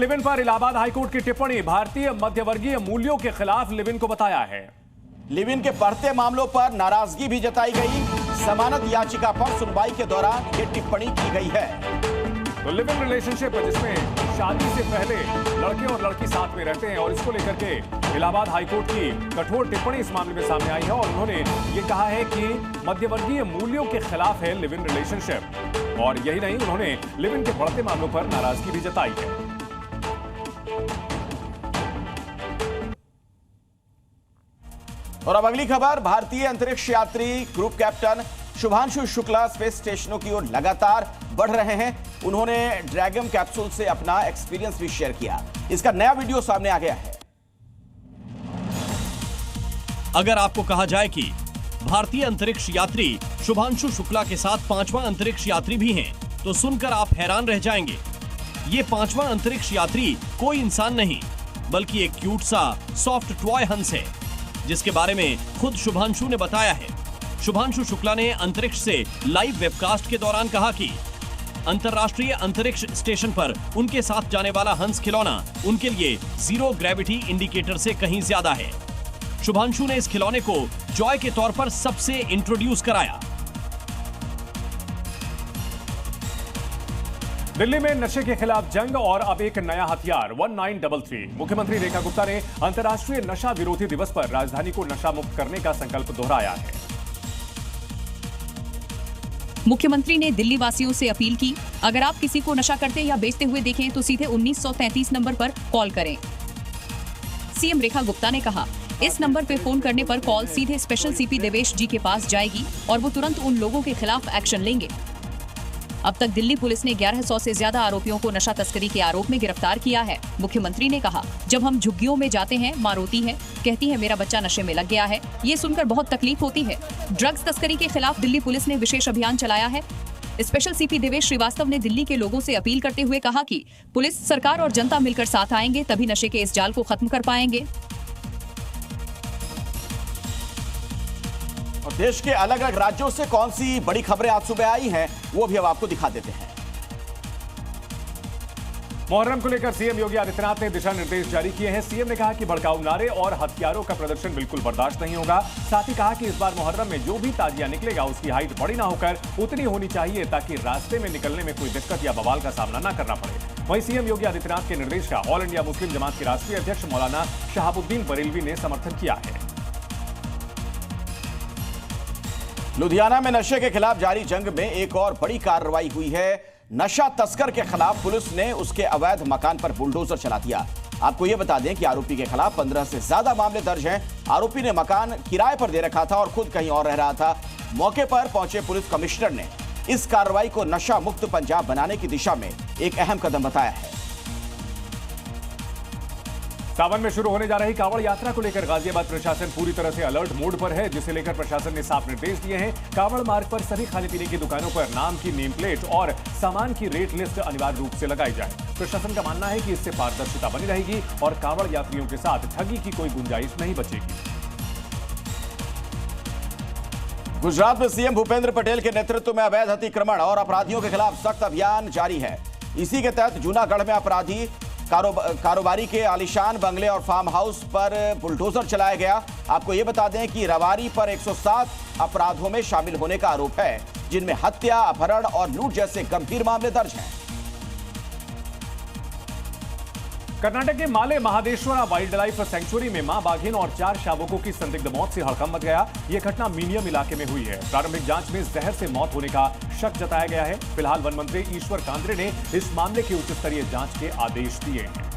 Live in पर Allahabad high court की टिप्पणी, भारतीय मध्यवर्गीय मूल्यों के खिलाफ लिव इन को बताया है। लिव इन के बढ़ते मामलों पर नाराजगी भी जताई गई। जमानत याचिका पर सुनवाई के दौरान यह टिप्पणी की गई है। तो लिव इन रिलेशनशिप जिसमें शादी से पहले लड़के और लड़की साथ में रहते हैं और इसको लेकर के इलाहाबाद हाईकोर्ट की कठोर टिप्पणी इस मामले में सामने आई है और उन्होंने ये कहा है कि मध्यवर्गीय मूल्यों के खिलाफ है लिव इन रिलेशनशिप। और यही नहीं, उन्होंने लिव इन के बढ़ते मामलों पर नाराजगी भी जताई है। और अब अगली खबर, भारतीय अंतरिक्ष यात्री group captain Shubhanshu Shukla space स्टेशनों की ओर लगातार बढ़ रहे हैं। उन्होंने ड्रैगन कैप्सूल से अपना एक्सपीरियंस भी शेयर किया। इसका नया वीडियो सामने आ गया है। अगर आपको कहा जाए कि भारतीय अंतरिक्ष यात्री शुभांशु शुक्ला के साथ 5वां अंतरिक्ष यात्री भी हैं, तो सुनकर आप हैरान रह जाएंगे। ये 5वां अंतरिक्ष यात्री कोई इंसान नहीं, बल्कि एक क्यूट सा सॉफ्ट टॉय हंस है, जिसके बारे में खुद शुभांशु ने बताया है। शुभांशु शुक्ला ने अंतरिक्ष से लाइव वेबकास्ट के दौरान कहा कि अंतर्राष्ट्रीय अंतरिक्ष स्टेशन पर उनके साथ जाने वाला हंस खिलौना उनके लिए जीरो ग्रेविटी इंडिकेटर से कहीं ज्यादा है। शुभांशु ने इस खिलौने को जॉय के तौर पर सबसे इंट्रोड्यूस कराया। दिल्ली में नशे के खिलाफ जंग और अब एक नया हथियार 1933। मुख्यमंत्री रेखा गुप्ता ने अंतर्राष्ट्रीय नशा विरोधी दिवस पर राजधानी को नशा मुक्त करने का संकल्प दोहराया है। मुख्यमंत्री ने दिल्ली वासियों से अपील की, अगर आप किसी को नशा करते या बेचते हुए देखें तो सीधे 1933 नंबर पर कॉल करें। सीएम रेखा गुप्ता ने कहा, इस नंबर पे फोन करने पर कॉल सीधे स्पेशल सीपी देवेश जी के पास जाएगी और वो तुरंत उन लोगों के खिलाफ एक्शन लेंगे। अब तक दिल्ली पुलिस ने 1100 से ज्यादा आरोपियों को नशा तस्करी के आरोप में गिरफ्तार किया है। मुख्यमंत्री ने कहा, जब हम झुग्गियों में जाते हैं, मां रोती है, कहती है मेरा बच्चा नशे में लग गया है। ये सुनकर बहुत तकलीफ होती है। ड्रग्स तस्करी के खिलाफ दिल्ली पुलिस ने विशेष अभियान चलाया है। स्पेशल सीपी देवेश श्रीवास्तव ने दिल्ली के लोगों से अपील करते हुए कहा कि पुलिस, सरकार और जनता मिलकर साथ आएंगे, तभी नशे के इस जाल को खत्म कर पाएंगे। और देश के अलग अलग राज्यों से कौन सी बड़ी खबरें आज सुबह आई हैं, वो भी अब आपको दिखा देते हैं। मुहर्रम को लेकर सीएम योगी आदित्यनाथ ने दिशा निर्देश जारी किए हैं। सीएम ने कहा कि भड़काऊ नारे और हथियारों का प्रदर्शन बिल्कुल बर्दाश्त नहीं होगा। साथ ही कहा कि इस बार मुहर्रम में जो भी ताजिया निकलेगा उसकी हाइट बड़ी ना होकर उतनी होनी चाहिए, ताकि रास्ते में निकलने में कोई दिक्कत या बवाल का सामना न करना पड़े। वहीं सीएम योगी आदित्यनाथ के निर्देश का ऑल इंडिया मुस्लिम जमात के राष्ट्रीय अध्यक्ष मौलाना शहाबुद्दीन बरेलवी ने समर्थन किया है। लुधियाना में नशे के खिलाफ जारी जंग में एक और बड़ी कार्रवाई हुई है। नशा तस्कर के खिलाफ पुलिस ने उसके अवैध मकान पर बुलडोजर चला दिया। आपको यह बता दें कि आरोपी के खिलाफ 15 से ज्यादा मामले दर्ज हैं। आरोपी ने मकान किराए पर दे रखा था और खुद कहीं और रह रहा था। मौके पर पहुंचे पुलिस कमिश्नर ने इस कार्रवाई को नशा मुक्त पंजाब बनाने की दिशा में एक अहम कदम बताया है। सावन में शुरू होने जा रही कांवड़ यात्रा को लेकर गाजियाबाद प्रशासन पूरी तरह से अलर्ट मोड पर है, जिसे लेकर प्रशासन ने साफ निर्देश दिए हैं। कांवड़ मार्ग पर सभी खाने पीने की दुकानों पर नाम की नेम प्लेट और सामान की रेट लिस्ट अनिवार्य रूप से लगाई जाए। प्रशासन का मानना है कि इससे पारदर्शिता बनी रहेगी और कांवड़ यात्रियों के साथ ठगी की कोई गुंजाइश नहीं बचेगी। गुजरात में सीएम भूपेंद्र पटेल के नेतृत्व में अवैध अतिक्रमण और अपराधियों के खिलाफ सख्त अभियान जारी है। इसी के तहत जूनागढ़ में अपराधी कारोबारी के आलीशान बंगले और फार्म हाउस पर बुलडोजर चलाया गया। आपको यह बता दें कि रवारी पर 107 अपराधों में शामिल होने का आरोप है, जिनमें हत्या, अपहरण और लूट जैसे गंभीर मामले दर्ज हैं। कर्नाटक के माले महादेश्वरा वाइल्ड लाइफ सेंचुरी में मां बाघिन और 4 शावकों की संदिग्ध मौत से हड़कंप मच गया। यह घटना मीनियम इलाके में हुई है। प्रारंभिक जांच में जहर से मौत होने का शक जताया गया है। फिलहाल वन मंत्री ईश्वर कांद्रे ने इस मामले की उच्च स्तरीय जांच के आदेश दिए हैं।